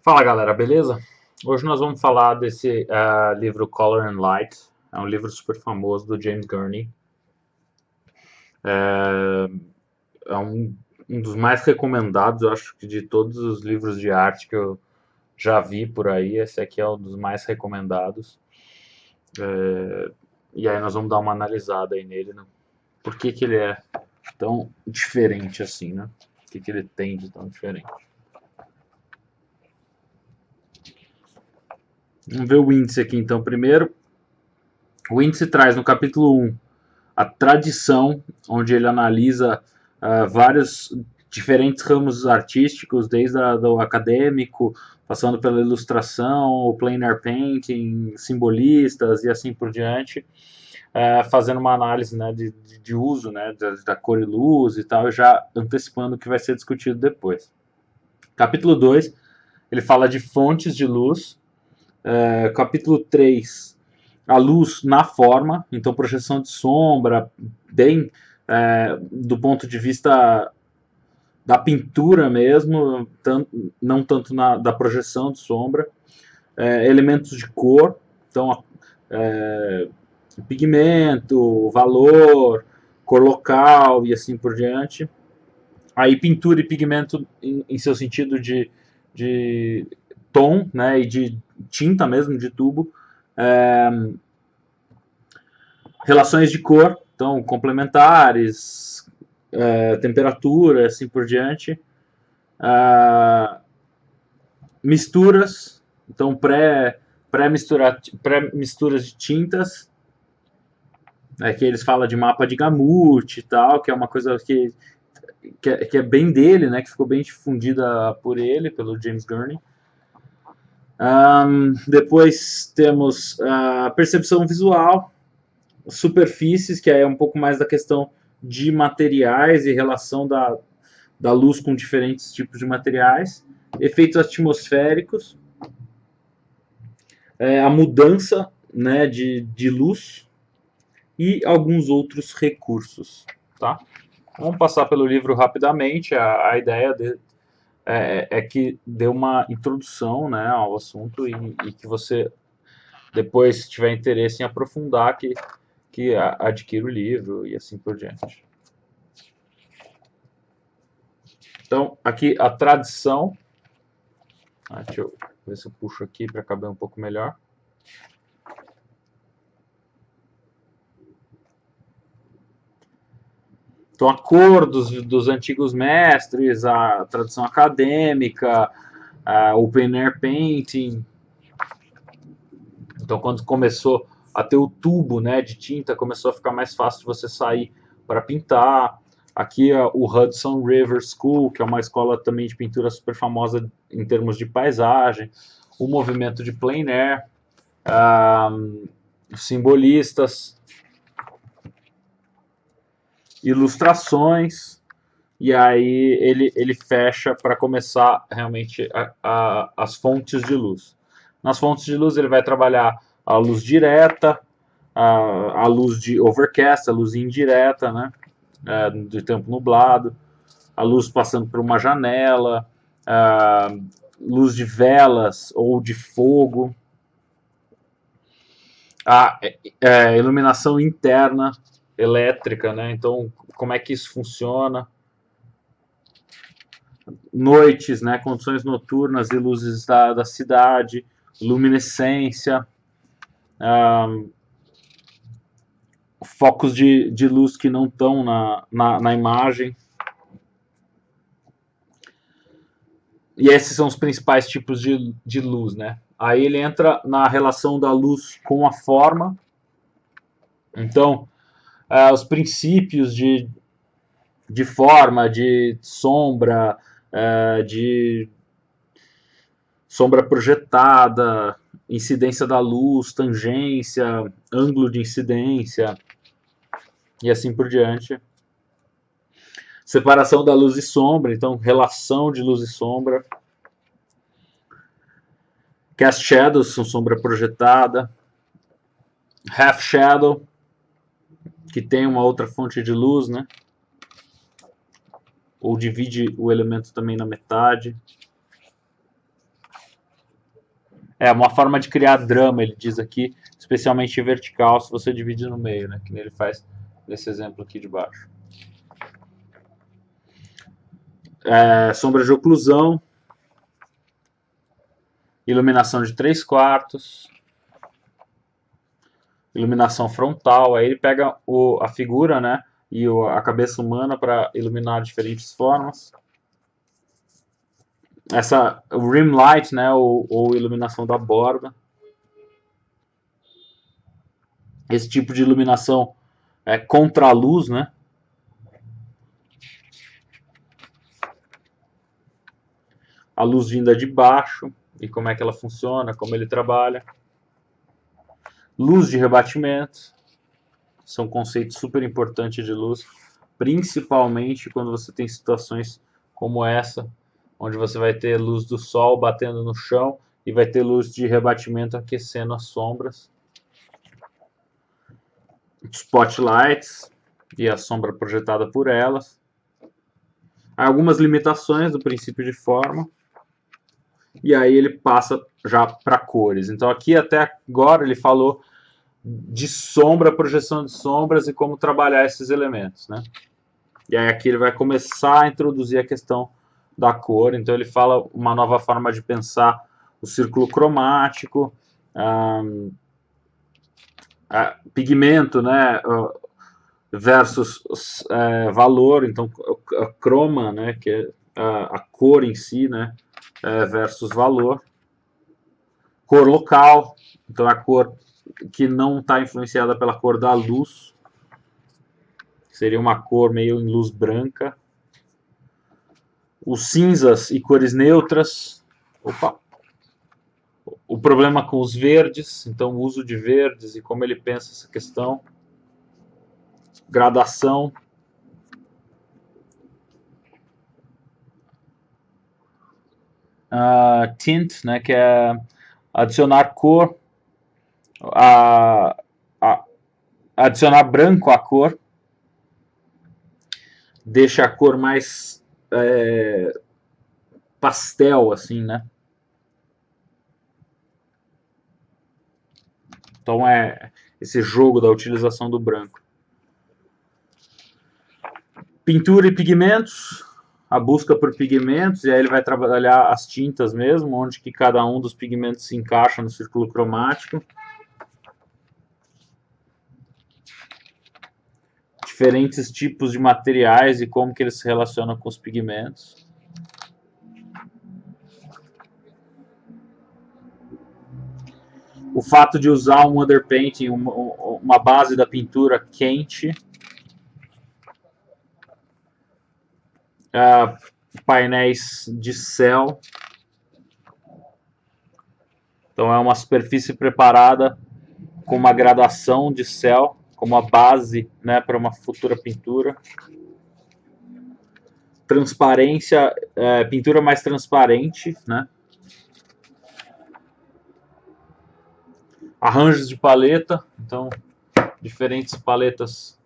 Fala galera, beleza? Hoje nós vamos falar desse livro Color and Light. É um livro super famoso do James Gurney. É um dos mais recomendados, eu acho que de todos os livros de arte que eu já vi por aí. Esse aqui é um dos mais recomendados. E aí nós vamos dar uma analisada aí nele, né? Por que que ele é tão diferente assim, né? O que que ele tem de tão diferente? Vamos ver o índice aqui então primeiro. O índice traz no capítulo 1 a tradição, onde ele analisa vários diferentes ramos artísticos, desde do acadêmico, passando pela ilustração, o plein air painting, simbolistas e assim por diante, fazendo uma análise, né, de uso, né, da cor e luz e tal, já antecipando o que vai ser discutido depois. Capítulo 2, ele fala de fontes de luz. Capítulo 3, a luz na forma, então projeção de sombra, bem do ponto de vista da pintura mesmo, não tanto da projeção de sombra. Elementos de cor, então pigmento, valor, cor local e assim por diante. Aí pintura e pigmento em seu sentido de tom, né, e de tinta mesmo, de tubo. É, Relações de cor, então complementares, temperatura, assim por diante. Ah, Misturas, então pré-misturas de tintas. Aqui eles falam de mapa de Gamut e tal, que é uma coisa que é bem dele, né, que ficou bem difundida por ele, pelo James Gurney. Depois temos a percepção visual, superfícies, que é um pouco mais da questão de materiais e relação da luz com diferentes tipos de materiais, efeitos atmosféricos, a mudança, né, de luz e alguns outros recursos. Tá? Vamos passar pelo livro rapidamente. A ideia é que dê uma introdução, né, ao assunto e que você depois, se tiver interesse em aprofundar, que adquira o livro e assim por diante. Então, aqui a tradição. Deixa eu ver se eu puxo aqui para caber um pouco melhor. Então, a cor dos antigos mestres, a tradição acadêmica, o plein air painting. Então, quando começou a ter o tubo, né, de tinta, começou a ficar mais fácil de você sair para pintar. Aqui o Hudson River School, que é uma escola também de pintura super famosa em termos de paisagem. O movimento de plein air. Simbolistas, ilustrações, e aí ele fecha para começar realmente as fontes de luz. Nas fontes de luz ele vai trabalhar a luz direta, a luz de overcast, a luz indireta, né, de tempo nublado, a luz passando por uma janela, a luz de velas ou de fogo, a iluminação interna elétrica, né? Então, como é que isso funciona? Noites, né? Condições noturnas e luzes da cidade, luminescência, focos de luz que não estão na imagem. E esses são os principais tipos de luz, né? Aí ele entra na relação da luz com a forma. Então, os princípios de forma, de sombra, de sombra projetada, incidência da luz, tangência, ângulo de incidência e assim por diante. Separação da luz e sombra, então relação de luz e sombra. Cast shadows são sombra projetada. Half shadow, que tem uma outra fonte de luz, né? Ou divide o elemento também na metade. É uma forma de criar drama, ele diz aqui, especialmente vertical, se você divide no meio, né? Que ele faz nesse exemplo aqui de baixo. Sombra de oclusão, iluminação de 3/4, iluminação frontal. Aí ele pega a figura, né, e a cabeça humana para iluminar diferentes formas. O rim light, né, ou iluminação da borda. Esse tipo de iluminação é contra a luz, né? A luz vinda de baixo e como é que ela funciona, como ele trabalha. Luz de rebatimento, são conceitos super importantes de luz, principalmente quando você tem situações como essa, onde você vai ter luz do sol batendo no chão e vai ter luz de rebatimento aquecendo as sombras. Spotlights e a sombra projetada por elas. Há algumas limitações do princípio de forma. E aí ele passa já para cores. Então aqui até agora ele falou de sombra, projeção de sombras e como trabalhar esses elementos, né? E aí aqui ele vai começar a introduzir a questão da cor. Então ele fala uma nova forma de pensar o círculo cromático, pigmento, né, versus valor. Então a croma, né, que é a cor em si, né, versus valor. Cor local, então a cor que não está influenciada pela cor da luz, seria uma cor meio em luz branca. Os cinzas e cores neutras. O problema com os verdes, então o uso de verdes e como ele pensa essa questão. Gradação. Tint, né, que é adicionar cor, adicionar branco à cor, deixa a cor mais pastel, assim, né? Então é esse jogo da utilização do branco. Pintura e pigmentos, a busca por pigmentos, e aí ele vai trabalhar as tintas mesmo, onde que cada um dos pigmentos se encaixa no círculo cromático. Diferentes tipos de materiais e como que eles se relacionam com os pigmentos. O fato de usar um underpainting, uma base da pintura quente. Painéis de céu. Então é uma superfície preparada com uma gradação de céu como a base, né, para uma futura pintura. Transparência, pintura mais transparente, né? Arranjos de paleta, então diferentes paletas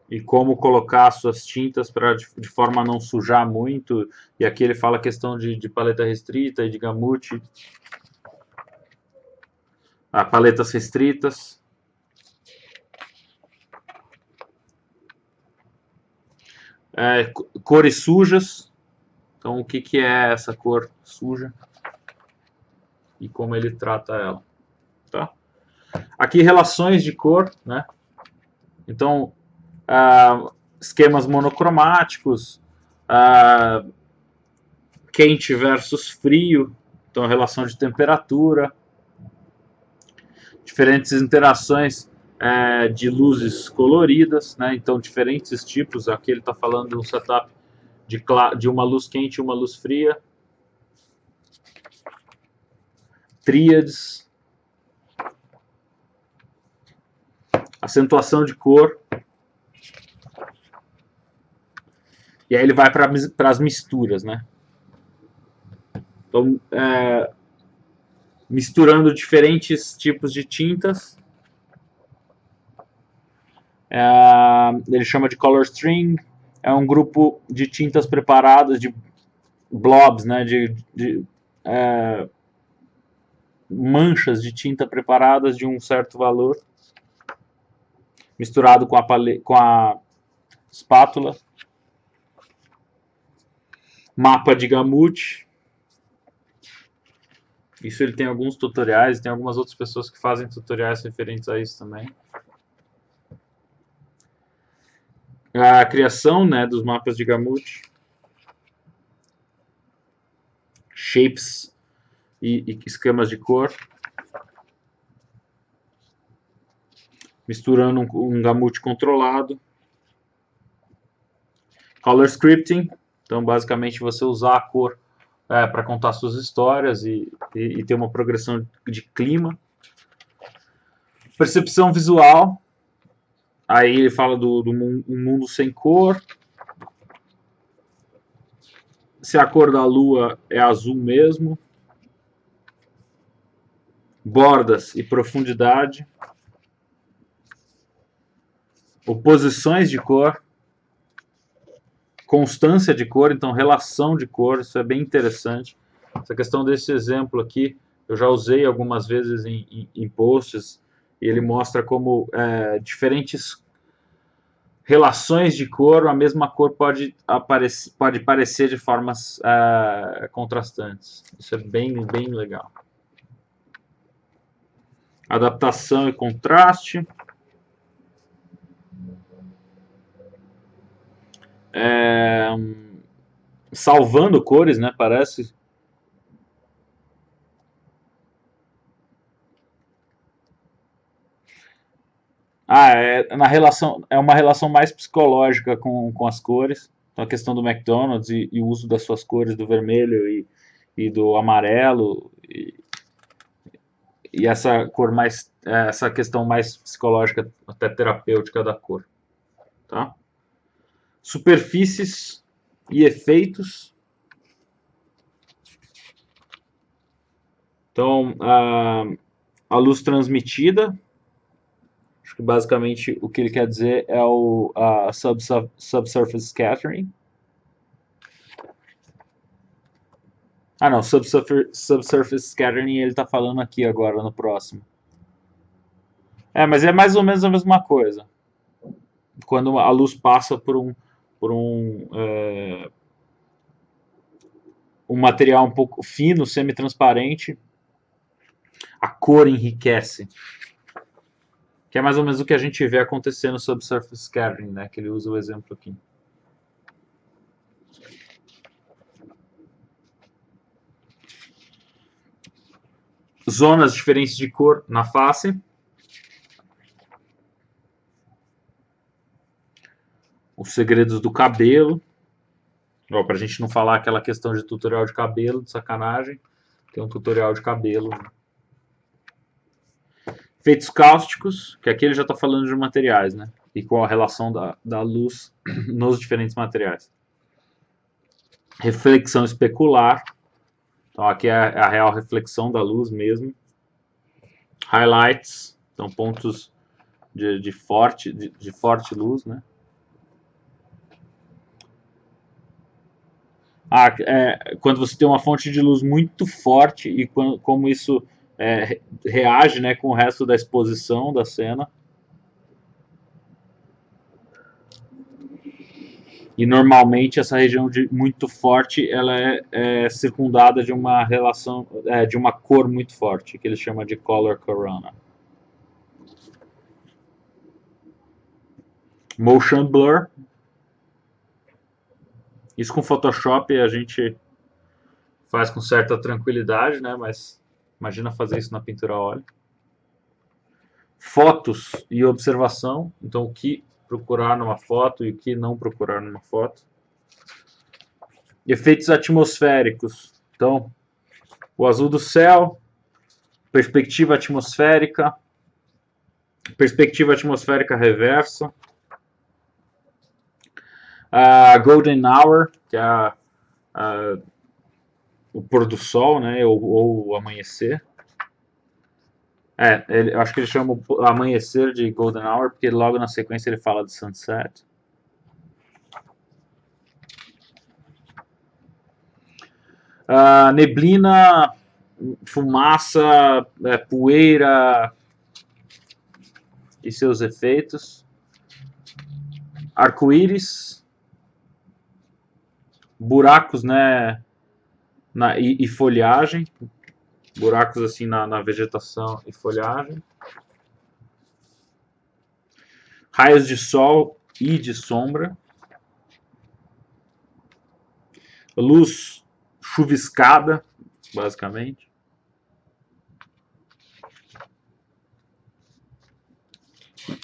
e como colocar suas tintas para de forma a não sujar muito. E aqui ele fala a questão de paleta restrita e de gamute. Paletas restritas. Cores sujas. Então o que é essa cor suja e como ele trata ela, tá? Aqui relações de cor, né? Então esquemas monocromáticos, quente versus frio, então a relação de temperatura, diferentes interações de luzes coloridas, né? Então diferentes tipos. Aqui ele está falando de um setup de uma luz quente e uma luz fria. Tríades, acentuação de cor. E aí ele vai para as misturas, né? Então, misturando diferentes tipos de tintas. Ele chama de color string. É um grupo de tintas preparadas, de blobs, né? manchas de tinta preparadas de um certo valor, misturado com a espátula. Mapa de Gamut. Isso ele tem alguns tutoriais, tem algumas outras pessoas que fazem tutoriais referentes a isso também. A criação, né, dos mapas de Gamut. Shapes e esquemas de cor. Misturando um Gamut controlado. Color Scripting. Então, basicamente, você usar a cor para contar suas histórias e ter uma progressão de clima. Percepção visual. Aí ele fala do mundo sem cor. Se a cor da lua é azul mesmo. Bordas e profundidade. Oposições de cor. Constância de cor, então relação de cor, isso é bem interessante. Essa questão desse exemplo aqui, eu já usei algumas vezes em posts, e ele mostra como diferentes relações de cor, a mesma cor pode parecer de formas contrastantes. Isso é bem, bem legal. Adaptação e contraste. Salvando cores, né? Parece. É uma relação mais psicológica com as cores. Então, a questão do McDonald's e o uso das suas cores do vermelho e do amarelo e essa cor mais, essa questão mais psicológica, até terapêutica da cor, tá? Superfícies e efeitos. Então, a luz transmitida. Acho que basicamente o que ele quer dizer é a subsurface scattering. Não, subsurface scattering ele está falando aqui agora no próximo. Mas é mais ou menos a mesma coisa. Quando a luz passa por um material um pouco fino, semi-transparente, a cor enriquece. Que é mais ou menos o que a gente vê acontecendo no subsurface scattering, né? Que ele usa o exemplo aqui. Zonas diferentes de cor na face. Os segredos do cabelo. Para a gente não falar aquela questão de tutorial de cabelo, de sacanagem. Tem um tutorial de cabelo. Efeitos cáusticos, que aqui ele já está falando de materiais, né? E com a relação da luz nos diferentes materiais. Reflexão especular. Então aqui é a real reflexão da luz mesmo. Highlights, então pontos de forte luz, né? Quando você tem uma fonte de luz muito forte e como isso reage, né, com o resto da exposição da cena. E normalmente essa região muito forte ela é circundada de uma relação, de uma cor muito forte, que ele chama de color corona. Motion blur. Isso com Photoshop a gente faz com certa tranquilidade, né? Mas imagina fazer isso na pintura a óleo. Fotos e observação. Então, o que procurar numa foto e o que não procurar numa foto. Efeitos atmosféricos. Então, o azul do céu, perspectiva atmosférica reversa. A Golden Hour, que é o pôr do sol, né, ou o amanhecer. Eu acho que ele chama o amanhecer de Golden Hour, porque logo na sequência ele fala de sunset. Neblina fumaça, poeira e seus efeitos. Arco-íris, buracos, né, e folhagem, buracos assim na vegetação e folhagem. Raios de sol e de sombra. Luz chuviscada, basicamente.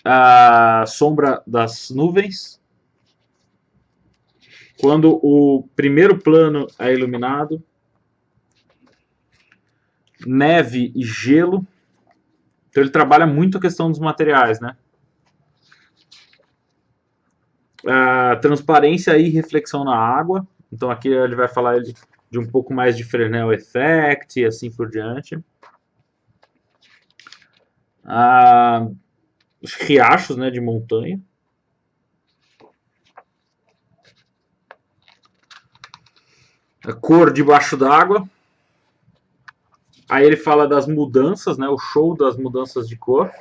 A sombra das nuvens. Quando o primeiro plano é iluminado. Neve e gelo. Então ele trabalha muito a questão dos materiais, né? A transparência e reflexão na água. Então aqui ele vai falar de um pouco mais de Fresnel Effect e assim por diante. Os riachos, né, de montanha. A cor debaixo d'água. Aí ele fala das mudanças, né, o show das mudanças de cor.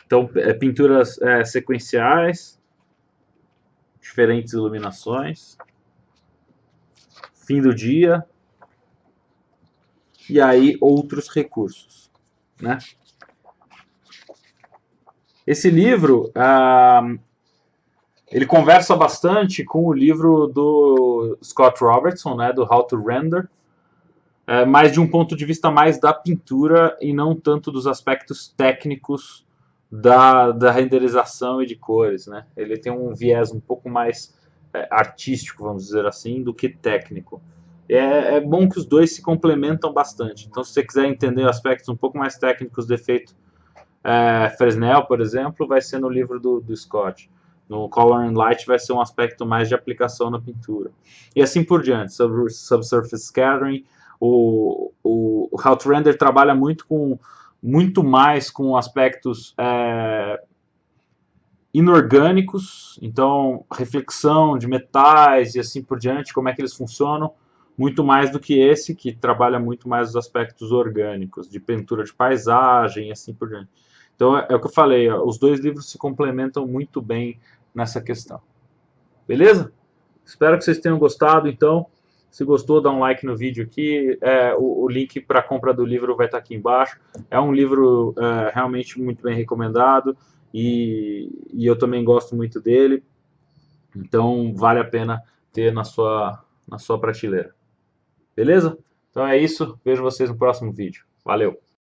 Então, pinturas sequenciais, diferentes iluminações, fim do dia, e aí outros recursos, né? Esse livro, ele conversa bastante com o livro do Scott Robertson, né, do How to Render, mas de um ponto de vista mais da pintura e não tanto dos aspectos técnicos da renderização e de cores, né? Ele tem um viés um pouco mais artístico, vamos dizer assim, do que técnico. É bom que os dois se complementam bastante. Então, se você quiser entender aspectos um pouco mais técnicos do efeito Fresnel, por exemplo, vai ser no livro do Scott. No Color and Light vai ser um aspecto mais de aplicação na pintura. E assim por diante. Subsurface Scattering, o How to Render trabalha muito mais com aspectos inorgânicos, então reflexão de metais e assim por diante, como é que eles funcionam, muito mais do que esse, que trabalha muito mais os aspectos orgânicos, de pintura de paisagem e assim por diante. Então é o que eu falei, os dois livros se complementam muito bem nessa questão. Beleza? Espero que vocês tenham gostado, então. Se gostou, dá um like no vídeo aqui. O link para a compra do livro vai estar aqui embaixo. É um livro realmente muito bem recomendado e eu também gosto muito dele. Então vale a pena ter na sua prateleira. Beleza? Então é isso. Vejo vocês no próximo vídeo. Valeu!